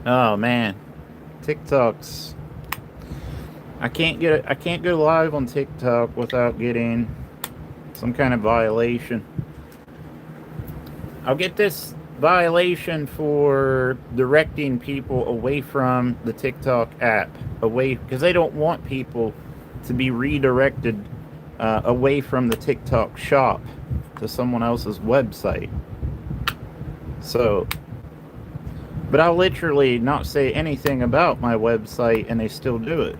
Oh man, TikToks. I can't go live on TikTok without getting some kind of violation. I'll get this violation for directing people away from the TikTok app, away because they don't want people to be redirected away from the TikTok shop to someone else's website. So, but I'll literally not say anything about my website and they still do it.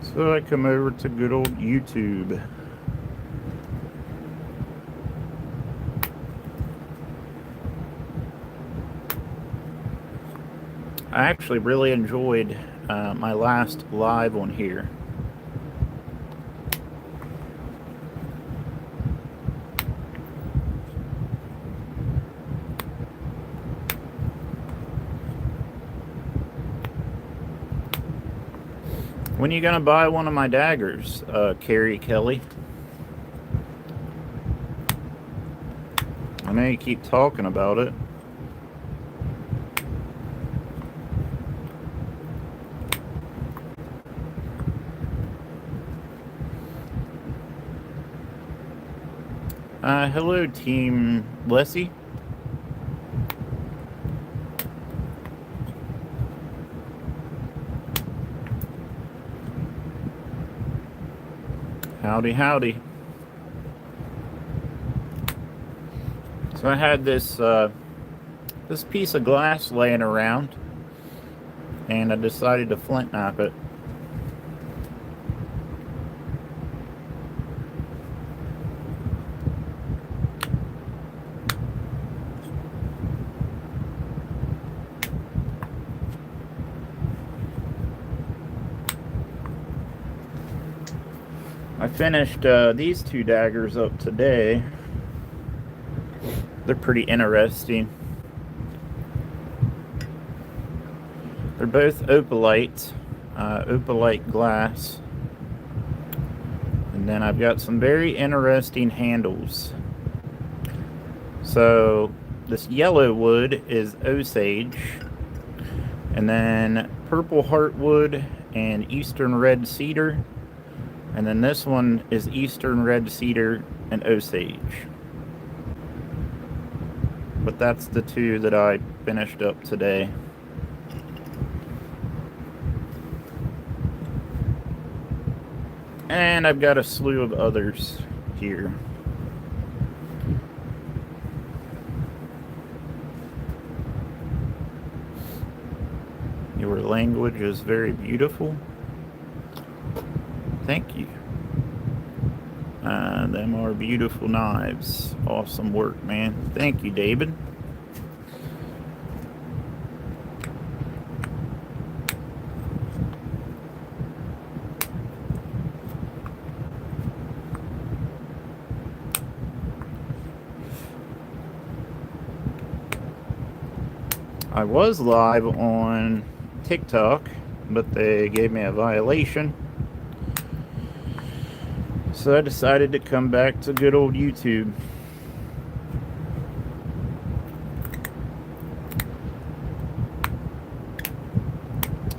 So I come over to good old YouTube. I actually really enjoyed my last live on here. When are you gonna buy one of my daggers, Carrie Kelly? I know you keep talking about it. Hello, Team Lessie. Howdy, howdy. So I had this this piece of glass laying around, and I decided to flintnap it. I finished these two daggers up today. They're pretty interesting. They're both opalite, opalite glass. And then I've got some very interesting handles. So this yellow wood is Osage, and then purple heartwood and eastern red cedar. And then this one is eastern red cedar and Osage. But that's the two that I finished up today. And I've got a slew of others here. Your language is very beautiful. Thank you. Them are beautiful knives. Awesome work, man. Thank you, David. I was live on TikTok, but they gave me a violation. So I decided to come back to good old YouTube.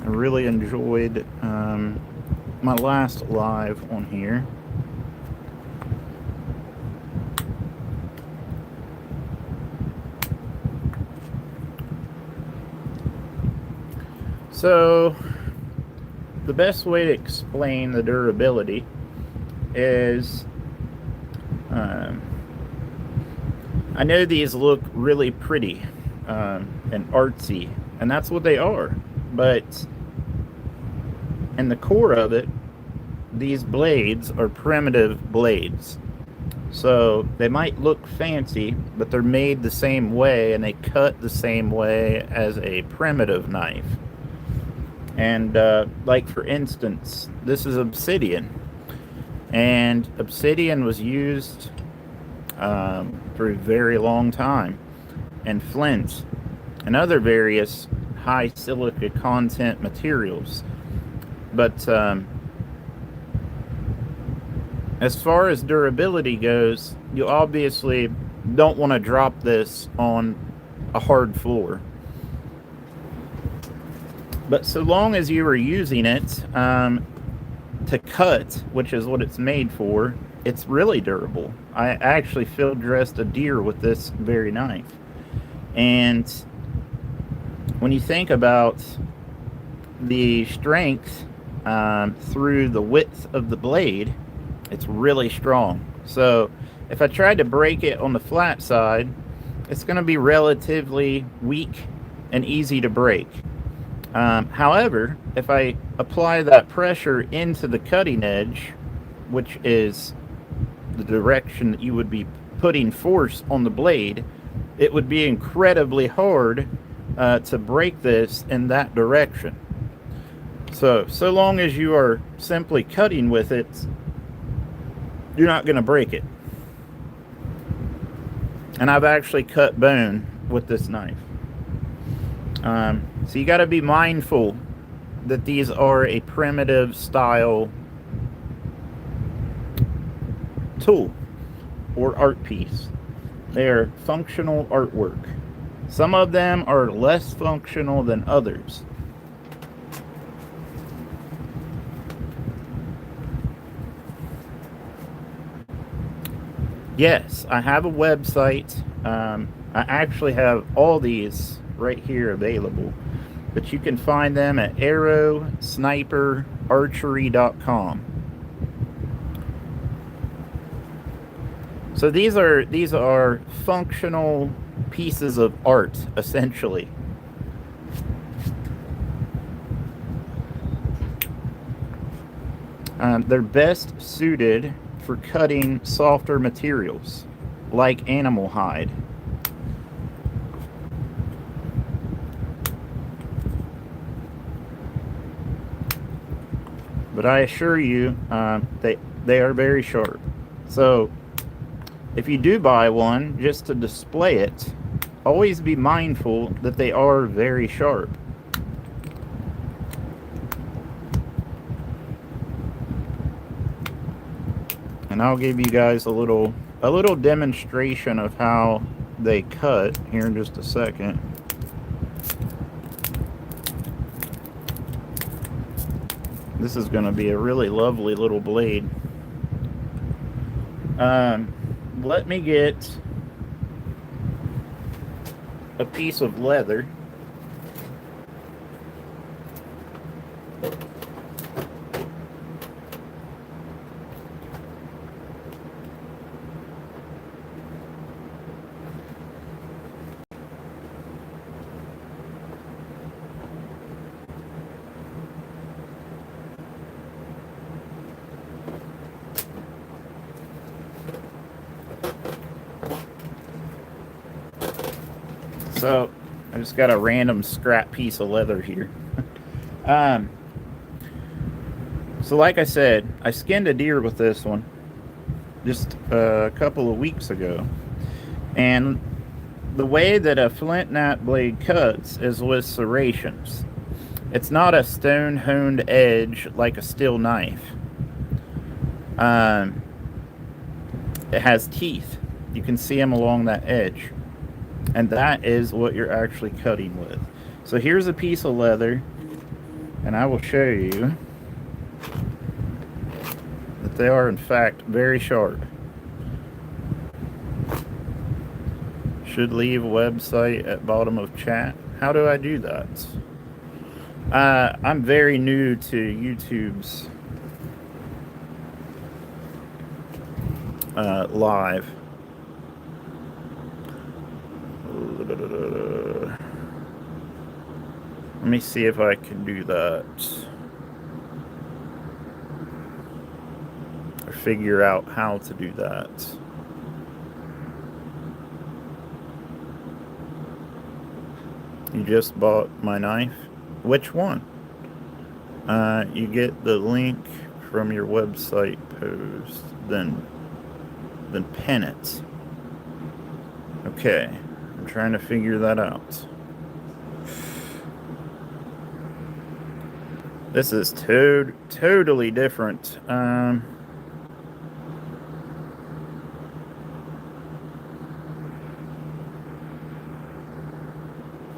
I really enjoyed my last live on here. So the best way to explain the durability is, I know these look really pretty and artsy, and that's what they are, but in the core of it, these blades are primitive blades. So they might look fancy, but they're made the same way and they cut the same way as a primitive knife. And like for instance, this is obsidian. And obsidian was used for a very long time, and flint and other various high silica content materials. But as far as durability goes, you obviously don't want to drop this on a hard floor. But so long as you are using it to cut, which is what it's made for, it's really durable. I actually field dressed a deer with this very knife. And when you think about the strength through the width of the blade, it's really strong. So if I tried to break it on the flat side, it's going to be relatively weak and easy to break. However, if I apply that pressure into the cutting edge, which is the direction that you would be putting force on the blade, it would be incredibly hard to break this in that direction. So long as you are simply cutting with it, you're not going to break it. And I've actually cut bone with this knife. So you got to be mindful that these are a primitive style tool or art piece. They are functional artwork. Some of them are less functional than others. Yes, I have a website. I actually have all these right here available, but you can find them at arrowsniperarchery.com. So these are functional pieces of art, essentially. They're best suited for cutting softer materials, like animal hide. But I assure you, they are very sharp. So if you do buy one just to display it, always be mindful that they are very sharp. And I'll give you guys a little demonstration of how they cut here in just a second. This is going to be a really lovely little blade. Let me get a piece of leather. So I just got a random scrap piece of leather here. So like I said, I skinned a deer with this one just a couple of weeks ago. And the way that a flint knife blade cuts is with serrations. It's not a stone honed edge like a steel knife. It has teeth. You can see them along that edge. And that is what you're actually cutting with. So here's a piece of leather, and I will show you that they are in fact very sharp. Should leave a website at bottom of chat. How do I do that? I'm very new to YouTube's live. Let me see if I can do that. Or figure out how to do that. You just bought my knife? Which one? You get the link from your website post, then pin it. Okay, I'm trying to figure that out. This is totally different.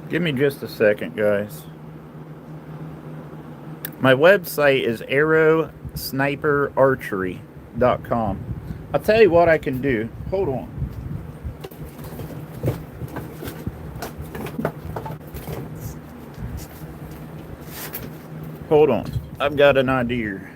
Give me just a second, guys. My website is arrowsniperarchery.com. I'll tell you what I can do. Hold on. Hold on. I've got an idea.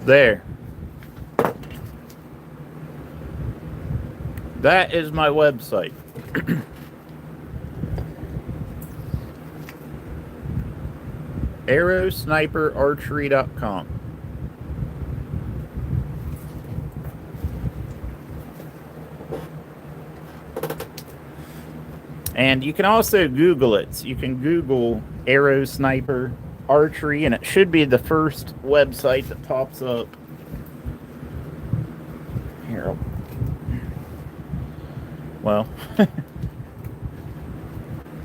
There. That is my website. arrowsniperarchery.com. And you can also Google it. You can Google Arrow Sniper Archery, and it should be the first website that pops up. Here. Well,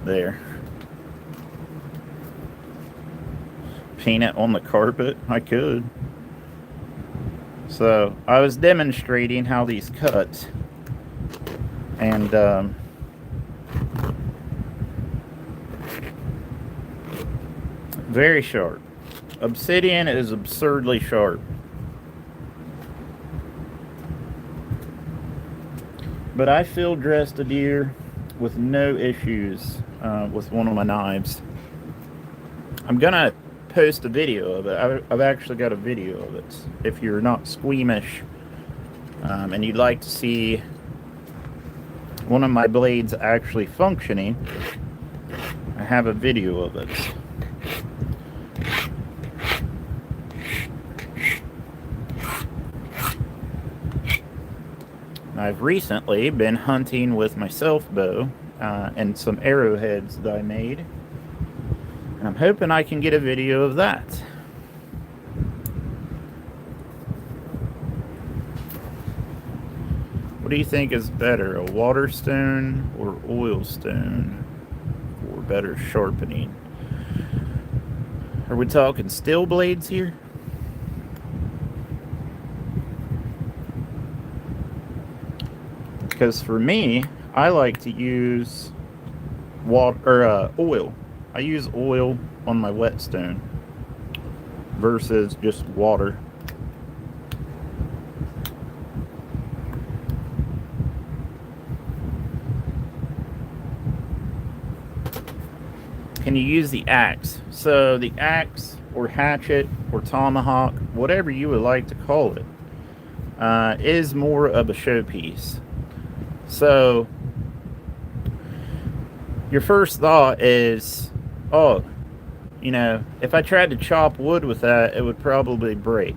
there. Paint it on the carpet. I could. So I was demonstrating how these cut, and very sharp. Obsidian is absurdly sharp. But I field dressed a deer with no issues with one of my knives. I'm gonna post a video of it. I've actually got a video of it. If you're not squeamish and you'd like to see one of my blades actually functioning, I have a video of it. I've recently been hunting with my self bow and some arrowheads that I made. And I'm hoping I can get a video of that. What do you think is better, a water stone or oil stone for better sharpening? Are we talking steel blades here? Because for me, I like to use water or oil. I use oil on my whetstone versus just water. Can you use the axe? So the axe or hatchet or tomahawk, whatever you would like to call it, is more of a showpiece. So your first thought is, oh, you know, if I tried to chop wood with that, it would probably break.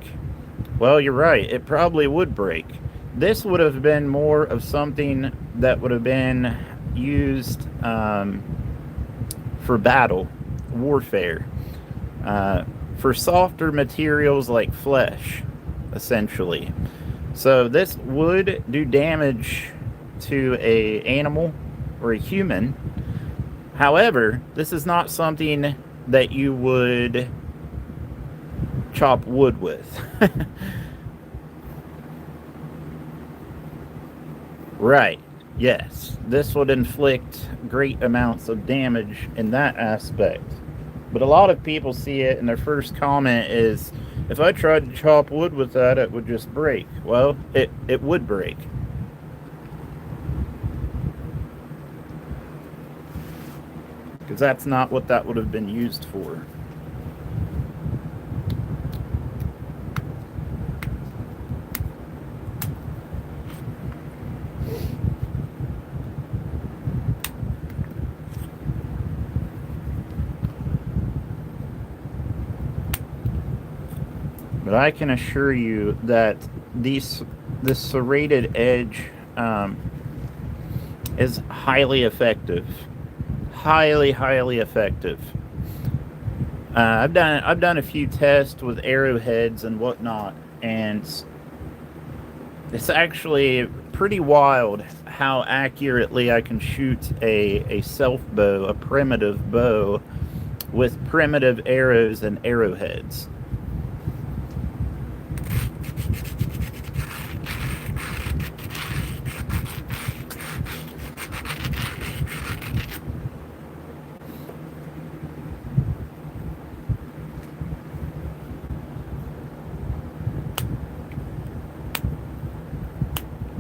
Well, you're right, it probably would break. This would have been more of something that would have been used for battle, warfare, for softer materials like flesh, essentially. So this would do damage to a animal or a human. However, this is not something that you would chop wood with. Right, yes, this would inflict great amounts of damage in that aspect. But a lot of people see it and their first comment is, if I tried to chop wood with that, it would just break. Well, it would break. Because that's not what that would have been used for. But I can assure you that this serrated edge is highly effective. Highly, highly effective. I've done a few tests with arrowheads and whatnot, and it's actually pretty wild how accurately I can shoot a self bow, a primitive bow, with primitive arrows and arrowheads.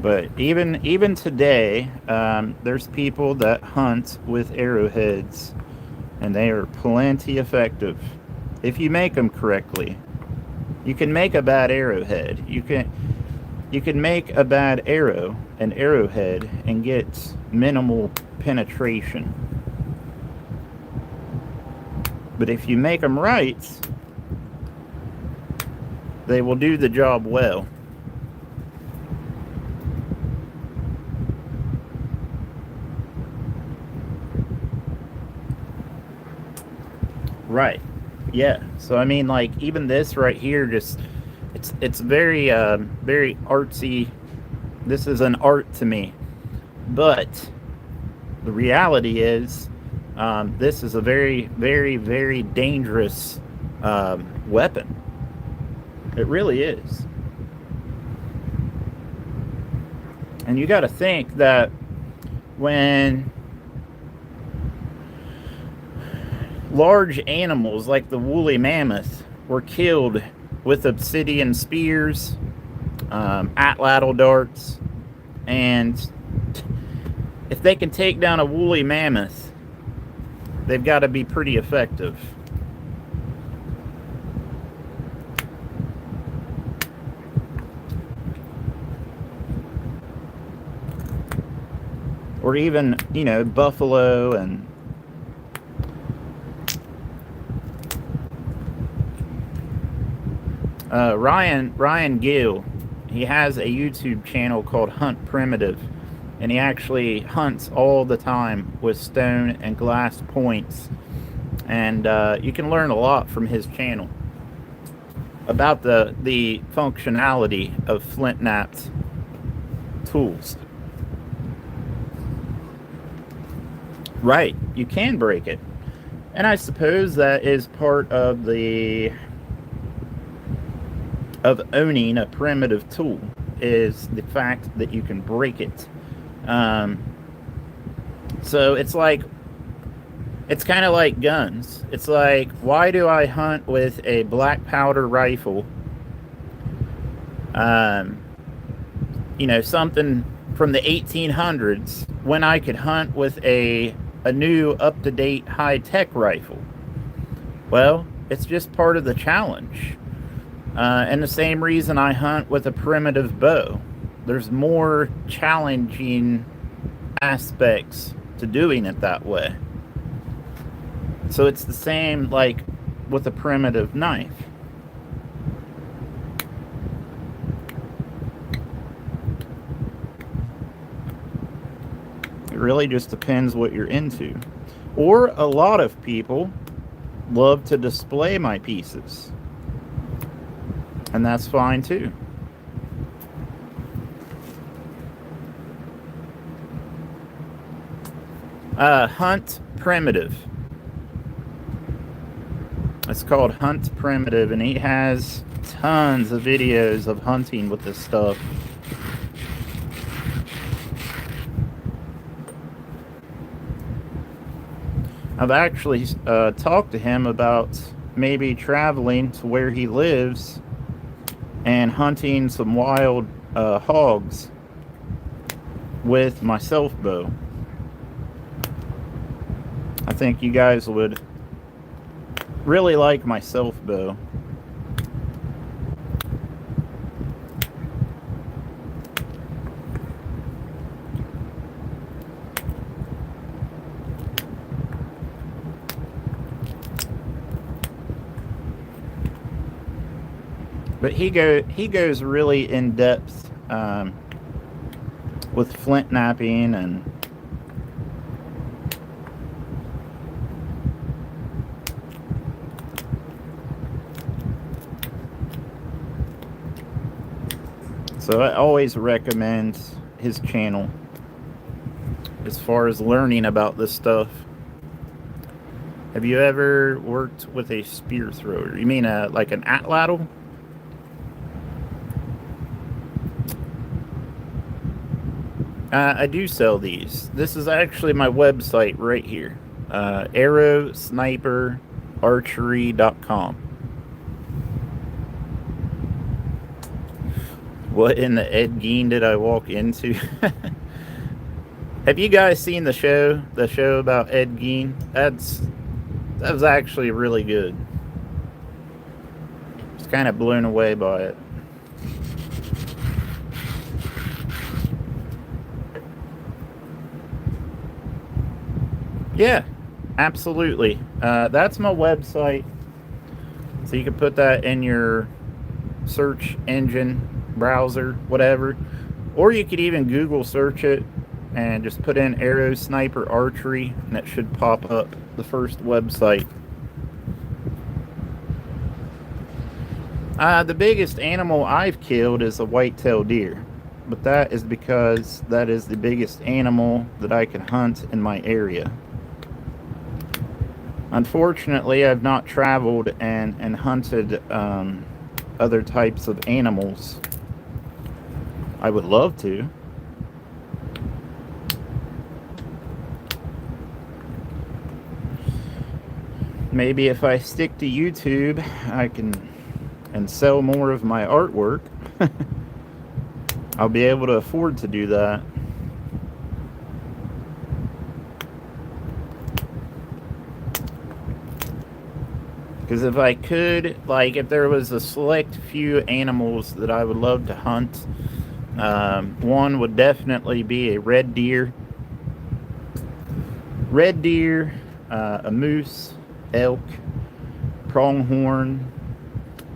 But even today, there's people that hunt with arrowheads, and they are plenty effective if you make them correctly. You can make a bad arrowhead. You can make a bad arrow, an arrowhead, and get minimal penetration. But if you make them right, they will do the job well. Right. Yeah. So I mean, like, even this right here, just it's very very artsy. This is an art to me. But the reality is, this is a very, very, very dangerous weapon. It really is. And you got to think that when large animals like the woolly mammoth were killed with obsidian spears, atlatl darts, and if they can take down a woolly mammoth, they've got to be pretty effective. Or even, buffalo and Ryan Gill. He has a YouTube channel called Hunt Primitive, and he actually hunts all the time with stone and glass points, and you can learn a lot from his channel about the functionality of flint-knapped tools. Right, you can break it, and I suppose that is part of owning a primitive tool, is the fact that you can break it. So it's kind of like guns. It's like, why do I hunt with a black powder rifle? Something from the 1800s, when I could hunt with a new up-to-date high-tech rifle? Well, it's just part of the challenge. And the same reason I hunt with a primitive bow. There's more challenging aspects to doing it that way. So it's the same like with a primitive knife. It really just depends what you're into. Or a lot of people love to display my pieces, and that's fine too. Hunt Primitive. It's called Hunt Primitive, and he has tons of videos of hunting with this stuff. I've actually talked to him about maybe traveling to where he lives and hunting some wild hogs with my self bow. I think you guys would really like my self bow. But he goes really in depth with flint napping and So I always recommend his channel as far as learning about this stuff. Have you ever worked with a spear thrower? You mean like an atlatl? I do sell these. This is actually my website right here. Arrowsniperarchery.com. What in the Ed Gein did I walk into? Have you guys seen the show? The show about Ed Gein? That was actually really good. Just kind of blown away by it. Yeah, absolutely. That's my website. So you can put that in your search engine, browser, whatever. Or you could even Google search it and just put in Arrow Sniper Archery, and it should pop up the first website. The biggest animal I've killed is a white-tailed deer, but that is because that is the biggest animal that I can hunt in my area. Unfortunately, I've not traveled and hunted other types of animals. I would love to. Maybe if I stick to YouTube, I can and sell more of my artwork. I'll be able to afford to do that. Because if I could, like, if there was a select few animals that I would love to hunt, one would definitely be a red deer. Red deer, a moose, elk, pronghorn.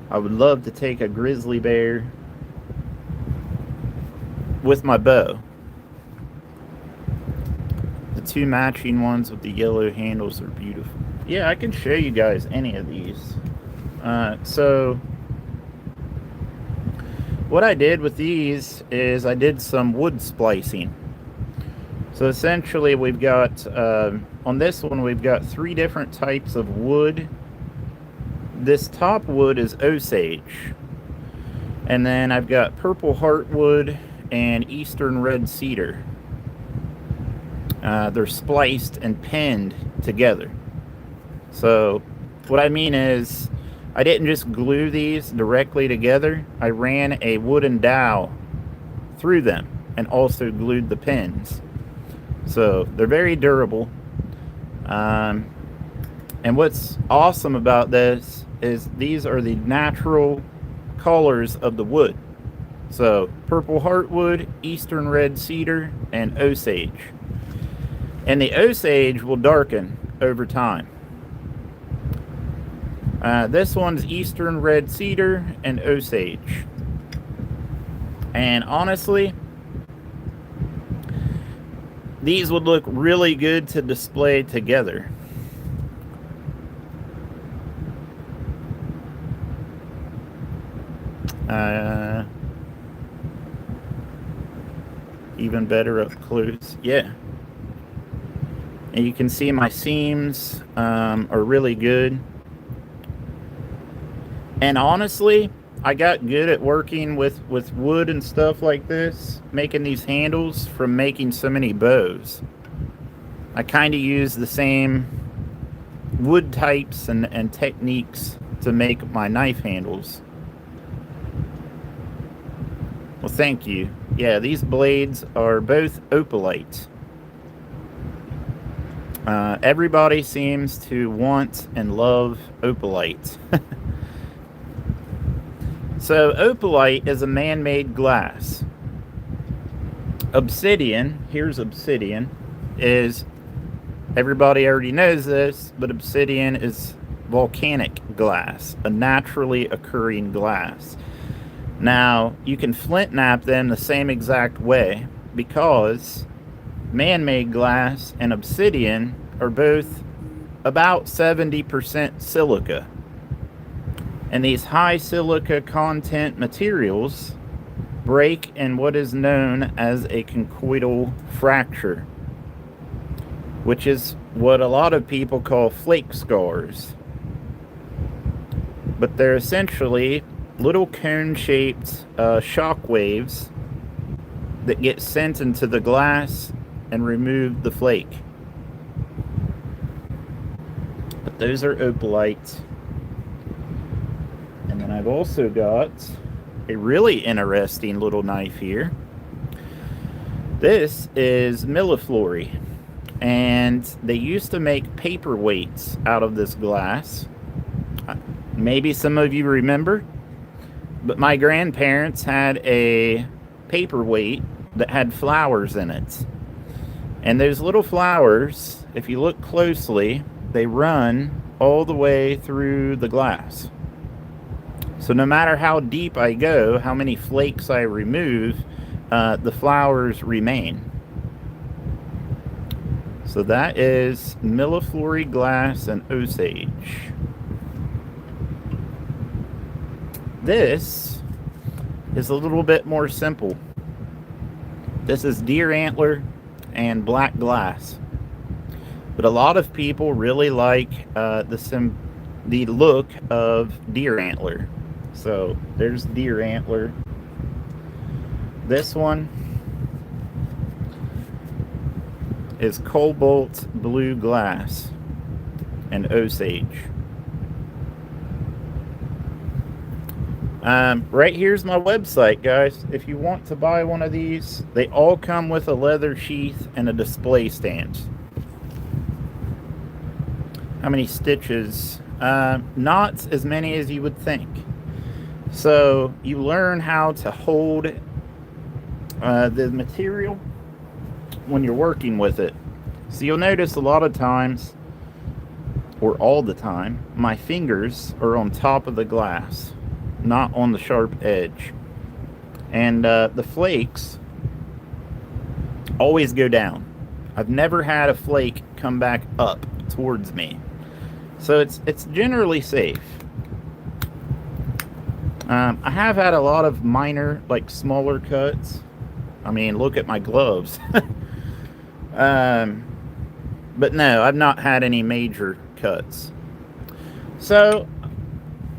I would love to take a grizzly bear with my bow. The two matching ones with the yellow handles are beautiful. Yeah, I can show you guys any of these. So what I did with these is I did some wood splicing. So essentially we've got, on this one we've got 3 different types of wood. This top wood is Osage. And then I've got purple heartwood and eastern red cedar. They're spliced and pinned together. So what I mean is I didn't just glue these directly together. I ran a wooden dowel through them and also glued the pins. So they're very durable. And what's awesome about this is these are the natural colors of the wood. So purple heartwood, eastern red cedar, and Osage. And the Osage will darken over time. This one's eastern red cedar and Osage. And honestly, these would look really good to display together. Even better up close. Yeah. And you can see my seams are really good. And honestly, I got good at working with wood and stuff like this, making these handles from making so many bows. I kind of use the same wood types and techniques to make my knife handles. Well, thank you. Yeah, these blades are both opalite. Everybody seems to want and love opalite. So opalite is a man-made glass. Obsidian, here's obsidian, is, everybody already knows this, but obsidian is volcanic glass, a naturally occurring glass. Now, you can flint knap them the same exact way because man-made glass and obsidian are both about 70% silica. And these high silica content materials break in what is known as a conchoidal fracture, which is what a lot of people call flake scars. But they're essentially little cone-shaped shock waves that get sent into the glass and remove the flake. But those are opalite. And then I've also got a really interesting little knife here. This is milleflorey, and they used to make paperweights out of this glass. Maybe some of you remember, but my grandparents had a paperweight that had flowers in it. And those little flowers, if you look closely, they run all the way through the glass. So no matter how deep I go, how many flakes I remove, the flowers remain. So that is milleflorey glass and Osage. This is a little bit more simple. This is deer antler and black glass. But a lot of people really like the look of deer antler. So there's deer antler. This one is cobalt blue glass and Osage. Right here's my website, guys. If you want to buy one of these, they all come with a leather sheath and a display stand. How many stitches? Not as many as you would think. So you learn how to hold the material when you're working with it. So you'll notice a lot of times, or all the time, my fingers are on top of the glass, not on the sharp edge. And the flakes always go down. I've never had a flake come back up towards me. So it's generally safe. I have had a lot of minor, like smaller cuts. I mean, look at my gloves. But no, I've not had any major cuts. So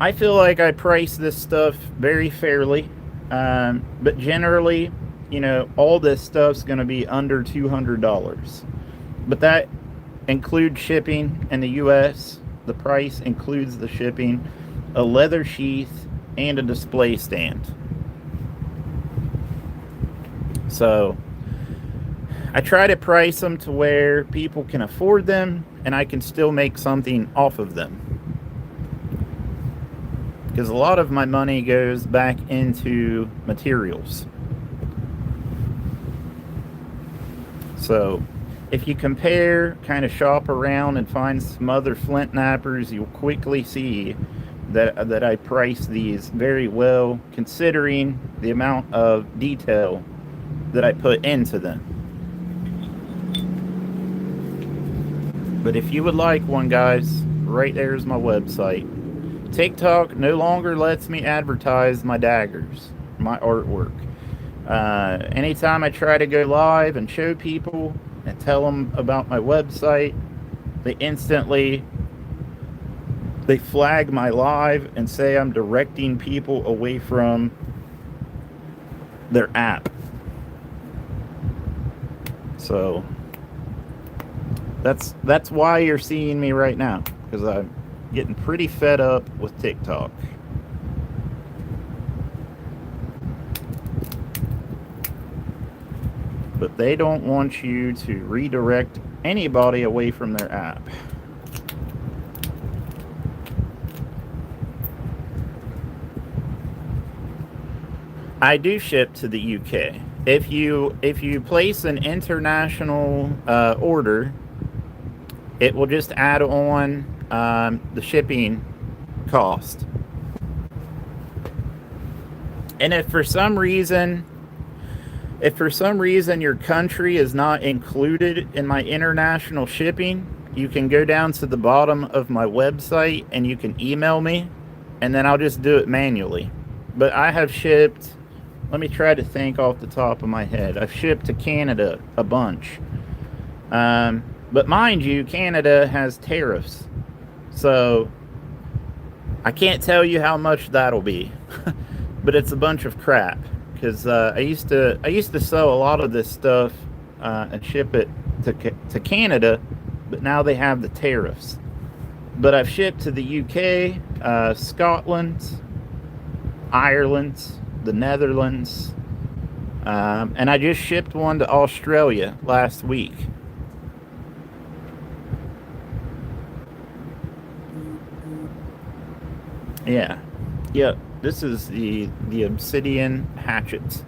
I feel like I price this stuff very fairly. But generally, you know, all this stuff's going to be under $200. But that includes shipping in the US. The price includes the shipping, a leather sheath, and a display stand. So I try to price them to where people can afford them and I can still make something off of them. Because a lot of my money goes back into materials. So if you compare, kind of shop around and find some other flint nappers, you'll quickly see that I price these very well, considering the amount of detail that I put into them. But if you would like one, guys, right there is my website. TikTok no longer lets me advertise my daggers, my artwork. Anytime I try to go live and show people and tell them about my website, they flag my live and say I'm directing people away from their app. So that's why you're seeing me right now, because I'm getting pretty fed up with TikTok. But they don't want you to redirect anybody away from their app. I do ship to the UK. If you place an international order, it will just add on the shipping cost. And if for some reason your country is not included in my international shipping, you can go down to the bottom of my website and you can email me, and then I'll just do it manually. But I have shipped Let me try to think off the top of my head. I've shipped to Canada a bunch. But mind you, Canada has tariffs. So I can't tell you how much that'll be. But it's a bunch of crap. Because I used to sell a lot of this stuff and ship it to Canada, but now they have the tariffs. But I've shipped to the UK, Scotland, Ireland, the Netherlands, and I just shipped one to Australia last week. Yeah, yep. This is the obsidian hatchet,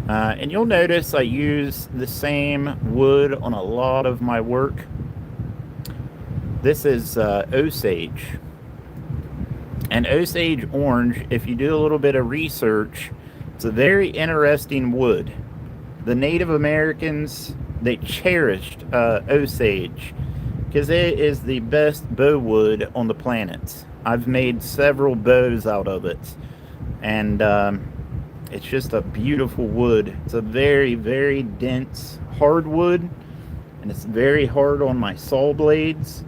and you'll notice I use the same wood on a lot of my work. This is Osage. And Osage orange, if you do a little bit of research, it's a very interesting wood. The Native Americans, they cherished Osage because it is the best bow wood on the planet. I've made several bows out of it. And it's just a beautiful wood. It's a very, very dense hardwood. And it's very hard on my saw blades.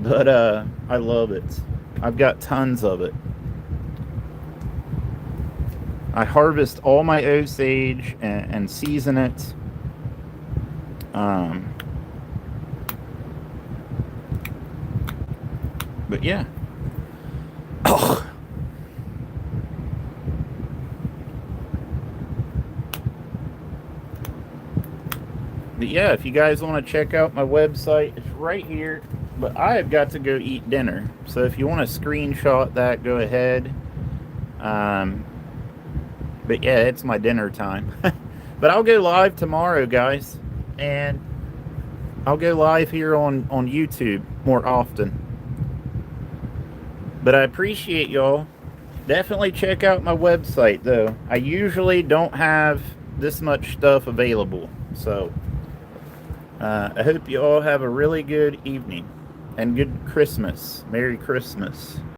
But I love it. I've got tons of it. I harvest all my Osage and season it. But yeah. Oh. But yeah, if you guys want to check out my website, it's right here. But I have got to go eat dinner. So if you want to screenshot that, go ahead. But yeah, it's my dinner time. But I'll go live tomorrow, guys. And I'll go live here on YouTube more often. But I appreciate y'all. Definitely check out my website, though. I usually don't have this much stuff available. So I hope you all have a really good evening. And good Christmas. Merry Christmas.